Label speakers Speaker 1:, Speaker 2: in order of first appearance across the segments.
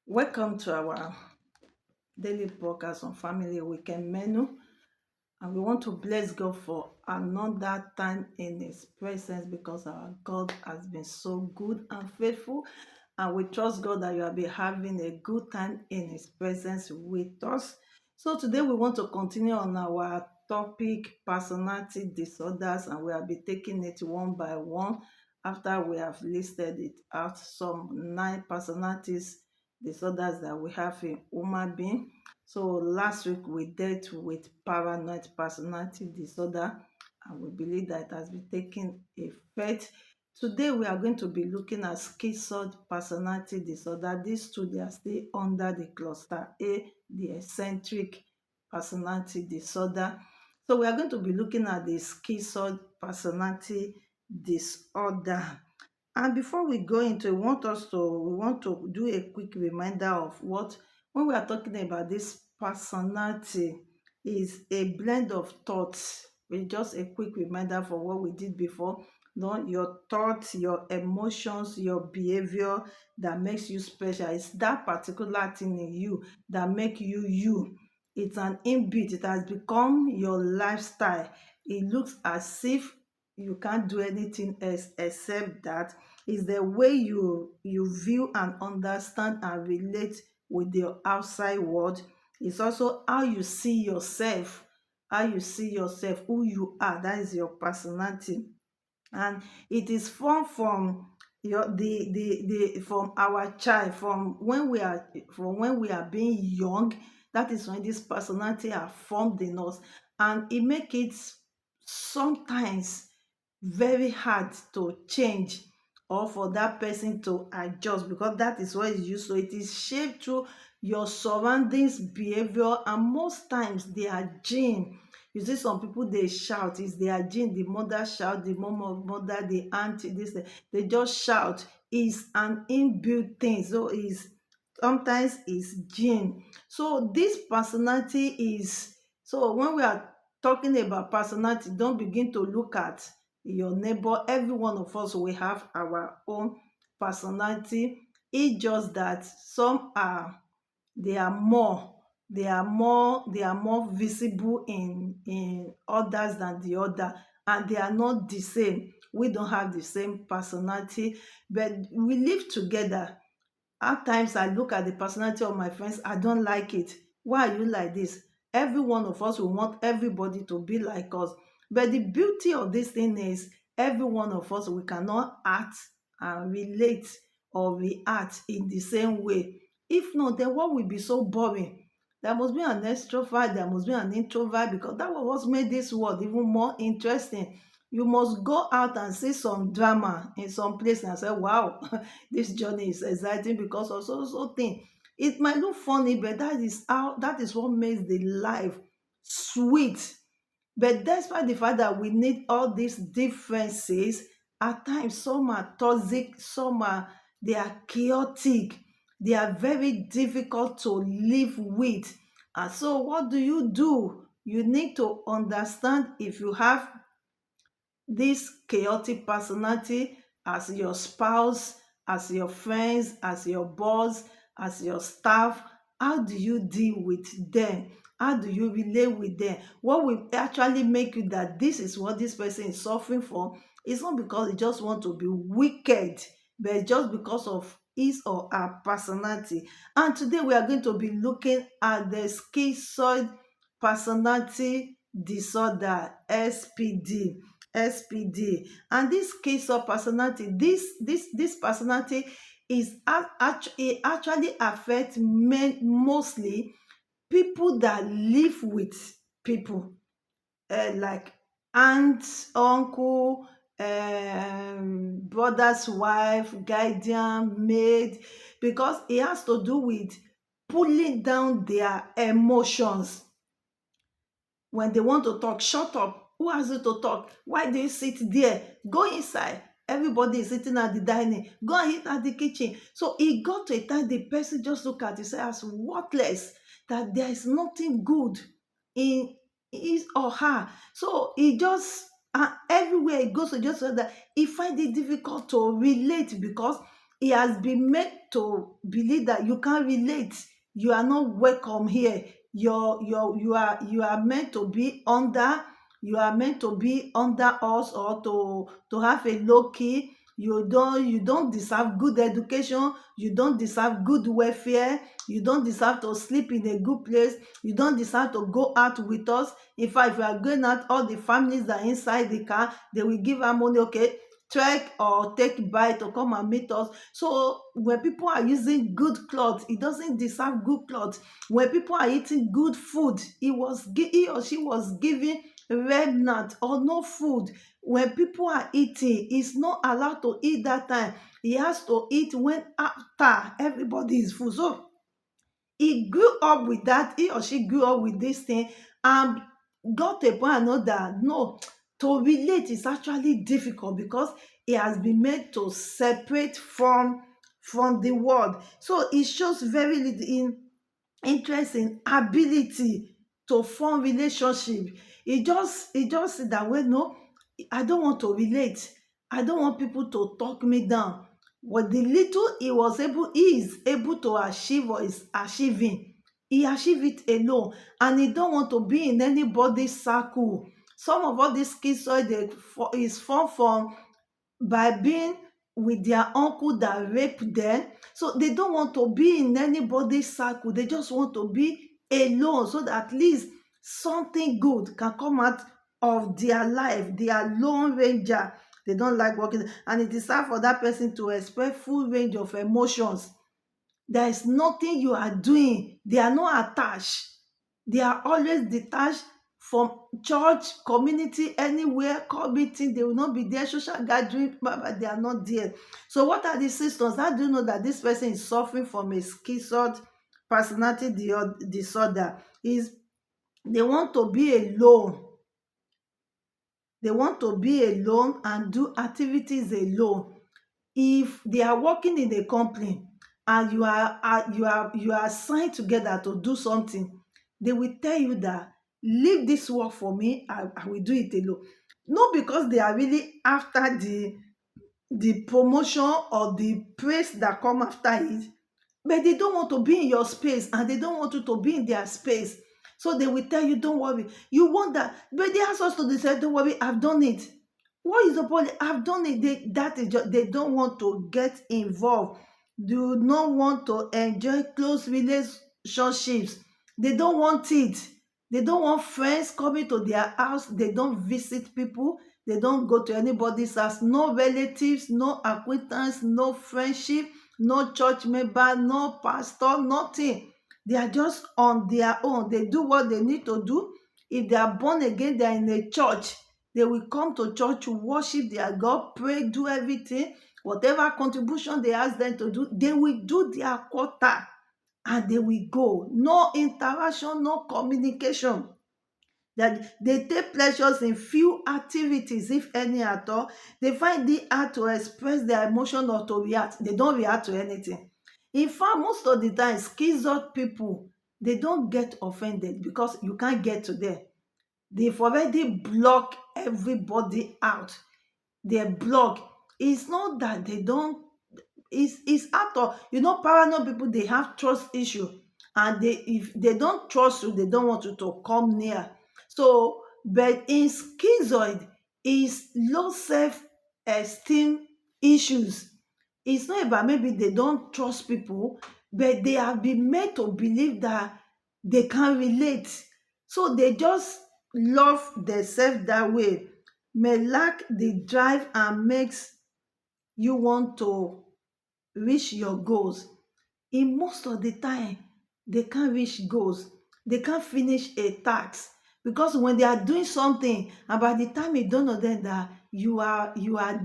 Speaker 1: Welcome to our daily podcast on family weekend menu. And we want to bless God for another time in His presence because our God has been so good and faithful. And we trust God that you will be having a good time in His presence with us. So today we want to continue on our topic personality disorders, and we will be taking it one by one after we have listed it out some 9 personalities disorders that we have in human being. So last week we dealt with paranoid personality disorder, and we believe that it has been taking effect. Today we are going to be looking at schizoid personality disorder. These two, they are still under the cluster A, the eccentric personality disorder. So we are going to be looking at the schizoid personality disorder. And before we go into it, we want to do a quick reminder of what when we are talking about this personality is a blend of thoughts. With just a quick reminder for what we did before. No, your thoughts, your emotions, your behavior that makes you special. It's that particular thing in you that make you you. It's an inbuilt. It has become your lifestyle. It looks as if you can't do anything else except that. Is the way you view and understand and relate with the outside world. It's also how you see yourself, who you are. That is your personality. And it is formed from your the from our child, from when we are being young. That is when this personality are formed in us, and it make it sometimes very hard to change or for that person to adjust, because that is what is used. So it is shaped through your surroundings behavior, and most times they are gene. You see some people, they shout, it's their gene. The mother shout, the mother, the auntie, this, they just shout. Is an inbuilt thing. So is sometimes is gene. So this personality is, so when we are talking about personality, don't begin to look at your neighbor. Every one of us will have our own personality. It's just that some are, they are more visible in others than the other, and they are not the same. We don't have the same personality, but we live together. At times I look at the personality of my friends, I don't like it. Why are you like this? Every one of us will want everybody to be like us. But the beauty of this thing is every one of us, we cannot act and relate or react in the same way. If not, then what will be so boring? There must be an extrovert, there must be an introvert, because that was what made this world even more interesting. You must go out and see some drama in some place and say, wow, this journey is exciting because of so thing. It might look funny, but that is what makes the life sweet. But despite the fact that we need all these differences, at times some are toxic, some are, they are chaotic, they are very difficult to live with. And so what do? You need to understand if you have this chaotic personality as your spouse, as your friends, as your boss, as your staff. How do you deal with them? How do you relate with them? What will actually make you that this is what this person is suffering from? It's not because they just want to be wicked, but just because of his or her personality. And today we are going to be looking at the schizoid personality disorder, SPD. And this case of personality, this personality it actually affects men, mostly people that live with people, like aunt, uncle, brother's wife, guardian, maid, because it has to do with pulling down their emotions. When they want to talk, shut up. Who asked you to talk? Why do you sit there? Go inside. Everybody is sitting at the dining. Go and eat at the kitchen. So it got to a time the person just look at himself as worthless, that there is nothing good in his or her. So he just, everywhere he goes to, just so that he find it difficult to relate, because he has been made to believe that you can't relate. You are not welcome here. You are meant to be under. You are meant to be under us, or to have a low key. You don't deserve good education. You don't deserve good welfare. You don't deserve to sleep in a good place. You don't deserve to go out with us. In fact, if you are going out, all the families that are inside the car, they will give her money. Okay, trek or take bike to come and meet us. So when people are using good clothes, it doesn't deserve good clothes. When people are eating good food, he or she was giving red nut or no food. When people are eating, he's not allowed to eat that time. He has to eat when after everybody is full. So he grew up with that. He or she grew up with this thing, and got to a point and know that no, to relate is actually difficult, because he has been made to separate from the world. So it shows very little in interest in ability to form relationship. He just see that way. No, I don't want to relate. I don't want people to talk me down. But the little he is able to achieve, or is achieving, he achieve it alone, and he don't want to be in anybody's circle. Some of all these schizoid is formed from by being with their uncle that raped them. So they don't want to be in anybody's circle. They just want to be alone, so that at least something good can come out of their life. They are lone ranger. They don't like working, and it is hard for that person to express full range of emotions. There is nothing you are doing. They are not attached. They are always detached from church, community, anywhere, call meeting. They will not be there. Social gathering, but they are not there. So, what are the symptoms? How do you know that this person is suffering from a schizoid personality disorder? Is they want to be alone. They want to be alone and do activities alone. If they are working in a company, and you are assigned together to do something, they will tell you that leave this work for me. I will do it alone. Not because they are really after the promotion or the praise that come after it, but they don't want to be in your space, and they don't want you to be in their space. So they will tell you, don't worry. You want that, but they ask us to decide, don't worry, I've done it. What is the point? I've done it. That is just, they don't want to get involved. Do not want to enjoy close relationships. They don't want it. They don't want friends coming to their house. They don't visit people. They don't go to anybody's house. No relatives, no acquaintance, no friendship, no church member, no pastor, nothing. They are just on their own. They do what they need to do. If they are born again, they are in a church. They will come to church to worship their God, pray, do everything. Whatever contribution they ask them to do, they will do their quota, and they will go. No interaction, no communication. That they take pleasures in few activities, if any at all. They find it hard to express their emotion or to react. They don't react to anything. In fact, most of the time, schizoid people, they don't get offended because you can't get to them. They've already blocked everybody out. They block. It's not that they don't. It's out of, paranoid people. They have trust issue, and if they don't trust you, they don't want you to come near. So, but in schizoid, is low self esteem issues. It's not about maybe they don't trust people, but they have been made to believe that they can relate. So they just love themselves that way, may lack the drive, and makes you want to reach your goals. In most of the time, they can't reach goals. They can't finish a task, because when they are doing something, and by the time you don't know them that you are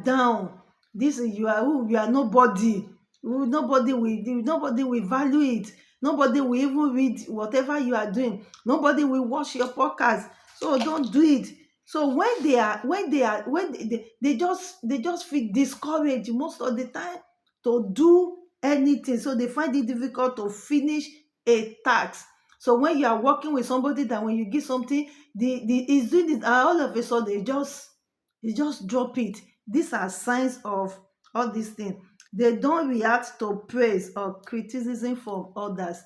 Speaker 1: down. This is, you are nobody. Nobody will value it. Nobody will even read whatever you are doing. Nobody will watch your podcast. So don't do it. So when they just feel discouraged most of the time to do anything. So they find it difficult to finish a task. So when you are working with somebody, that when you give something, the is doing it, and all of a sudden they just drop it. These are signs of all these things. They don't react to praise or criticism from others.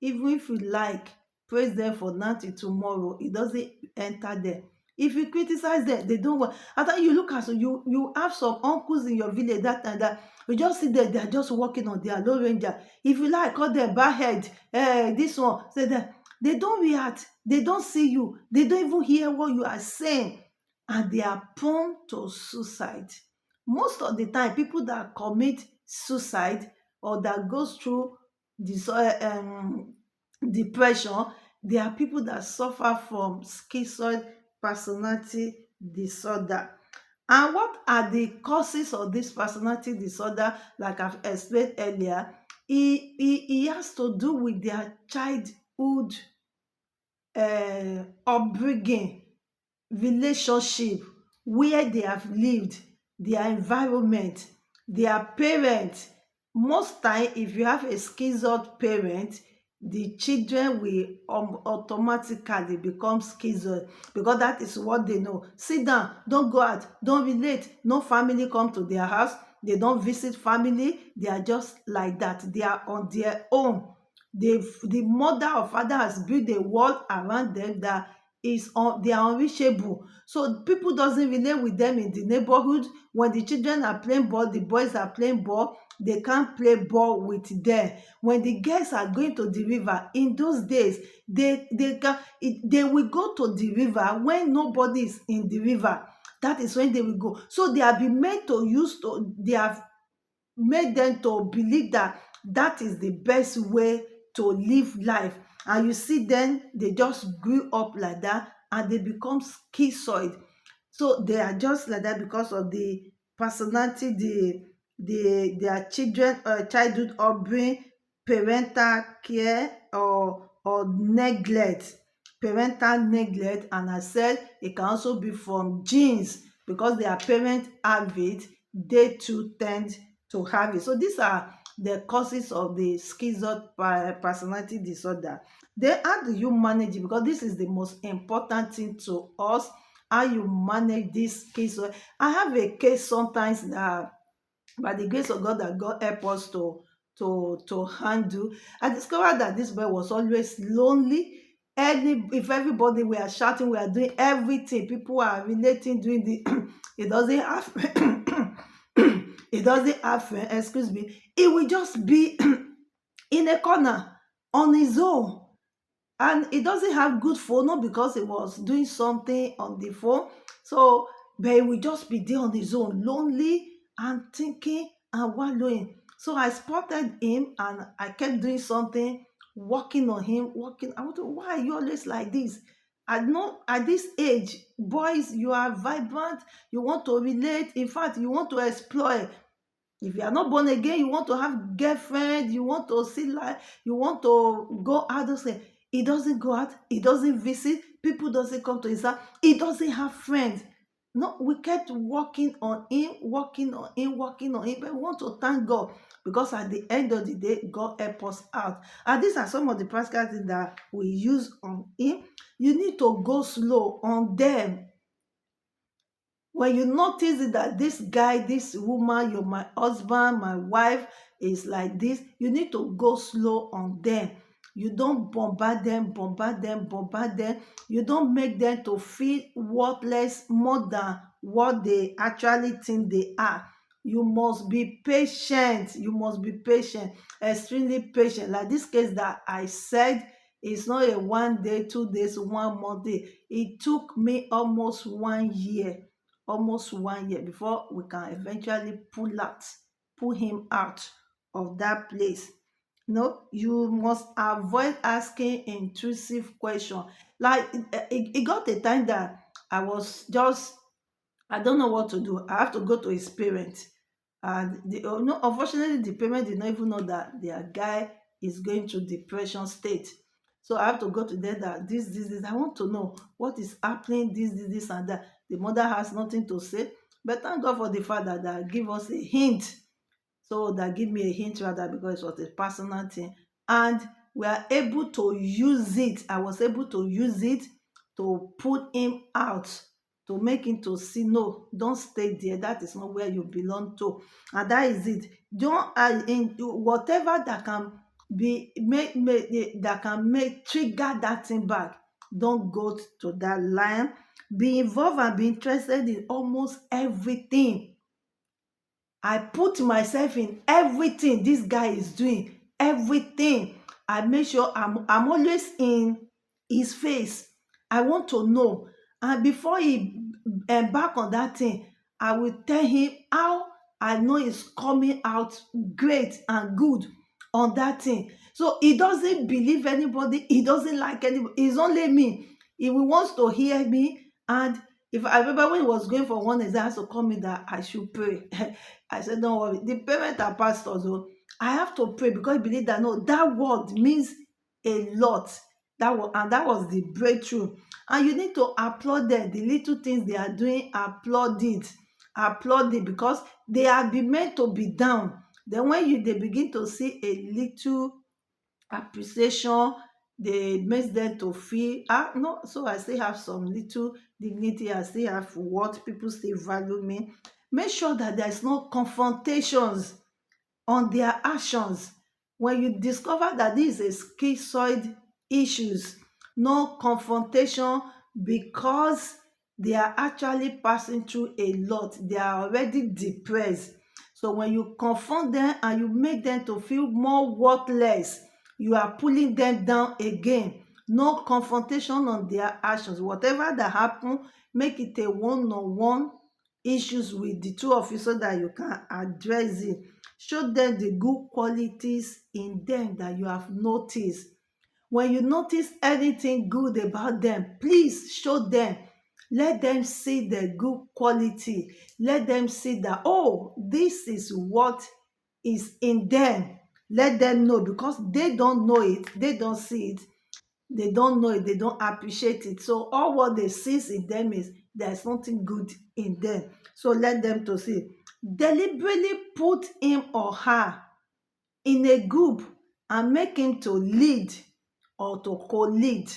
Speaker 1: Even if you like, praise them for now till tomorrow, it doesn't enter them. If you criticize them, they don't want. After you look at, so you have some uncles in your village that and that, you just see them, they are just working on their low ranger. If you like, call them bad head, this one, say that. They don't react, they don't see you, they don't even hear what you are saying, and they are prone to suicide. Most of the time, people that commit suicide or that goes through this depression, they are people that suffer from schizoid personality disorder. And what are the causes of this personality disorder? Like I've explained earlier, it has to do with their childhood upbringing, relationship, where they have lived, their environment, their parents. Most time, if you have a schizoid parent, the children will automatically become schizoid, because that is what they know. Sit down, don't go out, don't relate, no family come to their house, they don't visit family, they are just like that, they are on their own. The mother or father has built a wall around them that they are unreachable. So people doesn't relate with them in the neighborhood. When the children are playing ball, the boys are playing ball, they can't play ball with them. When the girls are going to the river, in those days, they will go to the river when nobody is in the river. That is when they will go. So they have been made to use to they have made them to believe that that is the best way to live life. And you see, then they just grew up like that and they become schizoid. So they are just like that because of the personality, their children childhood upbringing, parental care, or neglect, parental neglect. And I said it can also be from genes, because their parents have it, they too tend to have it. So these are the causes of the schizoid personality disorder. Then how do you manage it? Because this is the most important thing to us. How you manage this case? I have a case sometimes that, by the grace of God, that God help us to handle. I discovered that this boy was always lonely. Any If everybody were shouting, we are doing everything, people are relating, doing the it doesn't have it doesn't have excuse me, it will just be in a corner on his own. And he doesn't have good phone, not because he was doing something on the phone. So, but he will just be there on his own, lonely and thinking and wallowing. So I spotted him and I kept doing something, working on him, working. I want to, why are you always like this? I know at this age, boys, you are vibrant, you want to relate, in fact, you want to explore. If you are not born again, you want to have girlfriend, you want to see life, you want to go out. Those things. He doesn't go out, he doesn't visit, people doesn't come to his house, he doesn't have friends. No, we kept working on him, working on him, working on him. But we want to thank God, because at the end of the day, God help us out. And these are some of the practical things that we use on him. You need to go slow on them. When you notice it that this guy, this woman, you're my husband, my wife, is like this, you need to go slow on them. You don't bombard them, bombard them, bombard them. You don't make them to feel worthless more than what they actually think they are. You must be patient. You must be patient, extremely patient. Like this case that I said, it's not a 1 day, 2 days, 1 month. It took me almost 1 year, almost 1 year, before we can eventually pull him out of that place. No, you must avoid asking intrusive question. Like it got a time that I was just, I don't know what to do. I have to go to his parents. And no, unfortunately, the parents did not even know that their guy is going through depression state. So I have to go to them that this. I want to know what is happening, this, and that. The mother has nothing to say. But thank God for the father that give us a hint. So that give me a hint rather, because it was a personal thing. And we are able to use it. I was able to use it to put him out, to make him to see, no, don't stay there, that is not where you belong to. And that is it. Don't in whatever that can be that can make trigger that thing back, don't go to that line. Be involved and be interested in almost everything. I put myself in everything this guy is doing, everything. I make sure I'm always in his face. I want to know. And before he embark on that thing, I will tell him how I know it's coming out great and good on that thing. So he doesn't believe anybody, he doesn't like anybody, it's only me. He wants to hear me. And if I remember when he was going for one exam, he has to call me that I should pray. I said, don't worry. The parents are pastors, so I have to pray because I believe that no, that word means a lot. That was the breakthrough. And you need to applaud them. The little things they are doing, applaud it. Applaud it because they have been meant to be down. Then when they begin to see a little appreciation, they makes them to feel no, so I still have some little dignity, I still have what people still value me. Make sure that there's no confrontations on their actions. When you discover that this is schizoid issues, no confrontation, because they are actually passing through a lot, they are already depressed. So when you confront them and you make them to feel more worthless, you are pulling them down again. No confrontation on their actions. Whatever that happen, make it a one-on-one issues with the two of you so that you can address it. Show them the good qualities in them that you have noticed. When you notice anything good about them, please show them. Let them see the good quality. Let them see that, oh, this is what is in them. Let them know, because they don't know it, they don't see it, they don't know it, they don't appreciate it. So all what they see in them is there's something good in them. So let them to see. Deliberately put him or her in a group and make him to lead or to co-lead.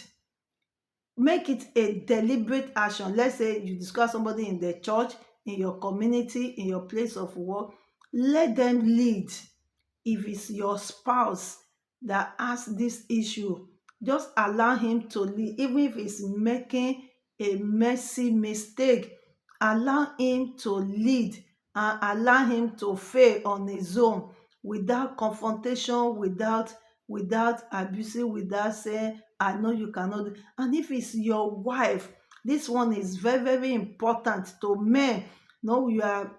Speaker 1: Make it a deliberate action. Let's say you discuss somebody in the church, in your community, in your place of work. Let them lead. If it's your spouse that has this issue, just allow him to lead. Even if he's making a messy mistake, allow him to lead and allow him to fail on his own, without confrontation, without abusing, without saying, I know you cannot do. And if it's your wife, this one is very, very important to men. No, you are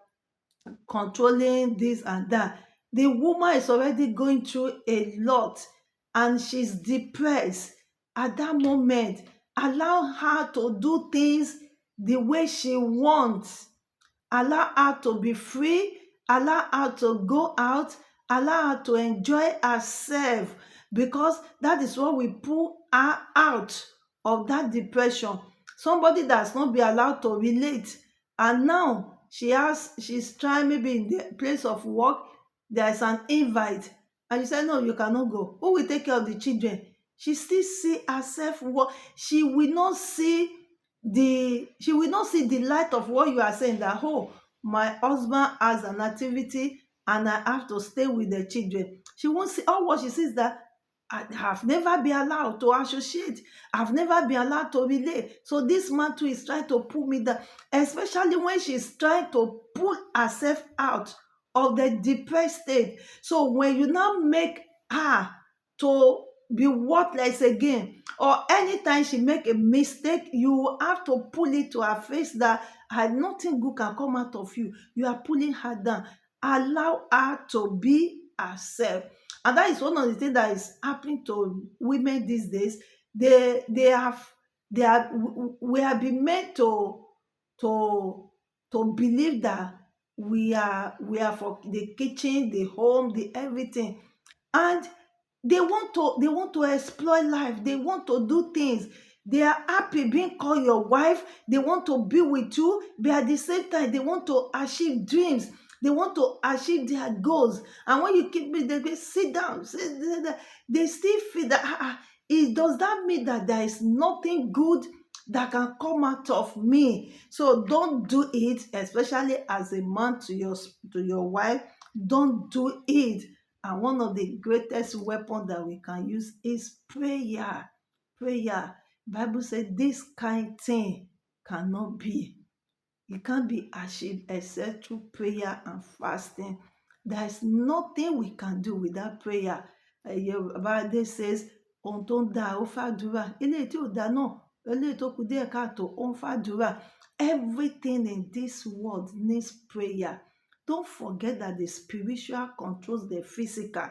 Speaker 1: controlling this and that. The woman is already going through a lot and she's depressed. At that moment, allow her to do things the way she wants. Allow her to be free. Allow her to go out. Allow her to enjoy herself, because that is what will pull her out of that depression. Somebody that's not be allowed to relate, and now she's trying, maybe in the place of work, there's an invite, and you say no, you cannot go. Who will take care of the children? She still see herself what she will not see the light of what you are saying, that oh, my husband has an activity and I have to stay with the children. She won't see. All what she sees, that I have never been allowed to associate. I've never been allowed to relate. So this man too is trying to pull me down, especially when she's trying to pull herself out of the depressed state. So when you now make her to be worthless again, or anytime she make a mistake, you have to pull it to her face that nothing good can come out of you. You are pulling her down. Allow her to be herself. And that is one of the things that is happening to women these days. We have been made to believe that we are for the kitchen, the home, the everything. And they want to exploit life. They want to do things. They are happy being called your wife. They want to be with you, but at the same time they want to achieve dreams. They want to achieve their goals. And when you keep it, they sit down. They still feel that it does that mean that there is nothing good that can come out of me. So don't do it, especially as a man to your wife. Don't do it. And one of the greatest weapons that we can use is prayer. Prayer. Bible says this kind thing cannot be. It can't be achieved except through prayer and fasting. There is nothing we can do without prayer. Bible says, ohun tó ń da ó fàdúrà. Eléyìí tí ò da náà, eléyìí tó kù díẹ̀ káàtó, ó ń fàdúrà. Everything in this world needs prayer. Don't forget that the spiritual controls the physical.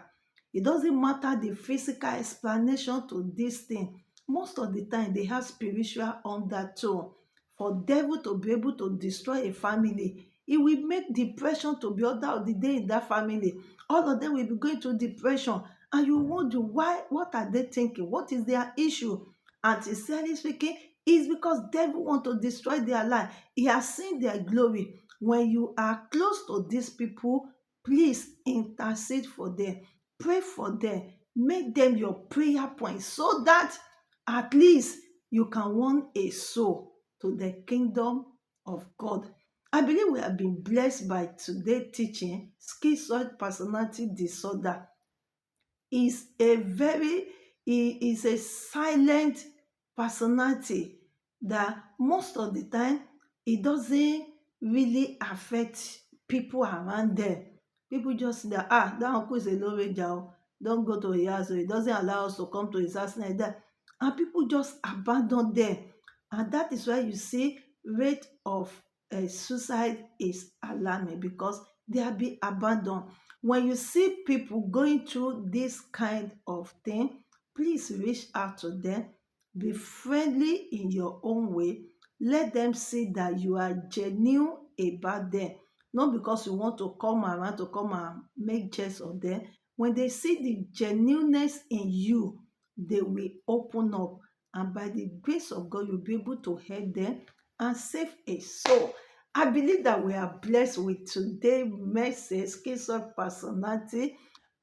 Speaker 1: It doesn't matter the physical explanation to this thing. Most of the time, they have spiritual undertone. For devil to be able to destroy a family, it will make depression to be order of the day in that family. All of them will be going through depression, and you wonder why. What are they thinking? What is their issue? And sincerely speaking, it's because devil want to destroy their life. He has seen their glory. When you are close to these people, please intercede for them, pray for them, make them your prayer point, so that at least you can win a soul to the kingdom of God. I believe we have been blessed by today's teaching. Schizoid personality disorder is a very is a silent personality that most of the time it doesn't really affect people around them. People just say that that uncle is a low ranger, don't go to his house, so he doesn't allow us to come to his house like that. And people just abandon them. And that is why you see rate of suicide is alarming, because they are being abandoned. When you see people going through this kind of thing, please reach out to them. Be friendly in your own way. Let them see that you are genuine about them, not because you want to come around to come and make jest of them. When they see the genuineness in you, they will open up, and by the grace of God, you'll be able to help them and save a soul. I believe that we are blessed with today's message, schizoid personality.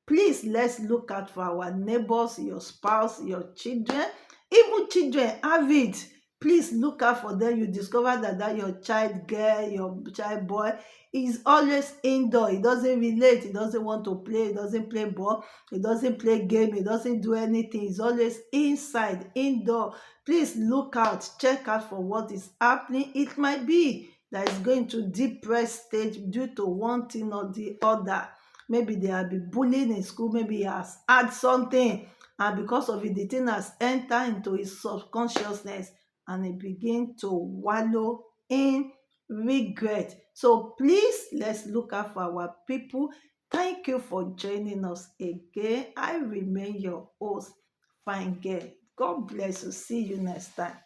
Speaker 1: Please, let's look out for our neighbors, your spouse, your children. Even children have it. Please look out for them. You discover that your child girl, your child boy is always indoor. He doesn't relate. He doesn't want to play. He doesn't play ball. He doesn't play game. He doesn't do anything. He's always inside, indoor. Please look out. Check out for what is happening. It might be that is going to depressed stage due to one thing or the other. Maybe they have been bullying in school. Maybe he has had something, and because of it, the thing has entered into his subconsciousness, and he begin to wallow in regret. So please, let's look out for our people. Thank you for joining us again. I remain your host, Fine Girl. God bless you. See you next time.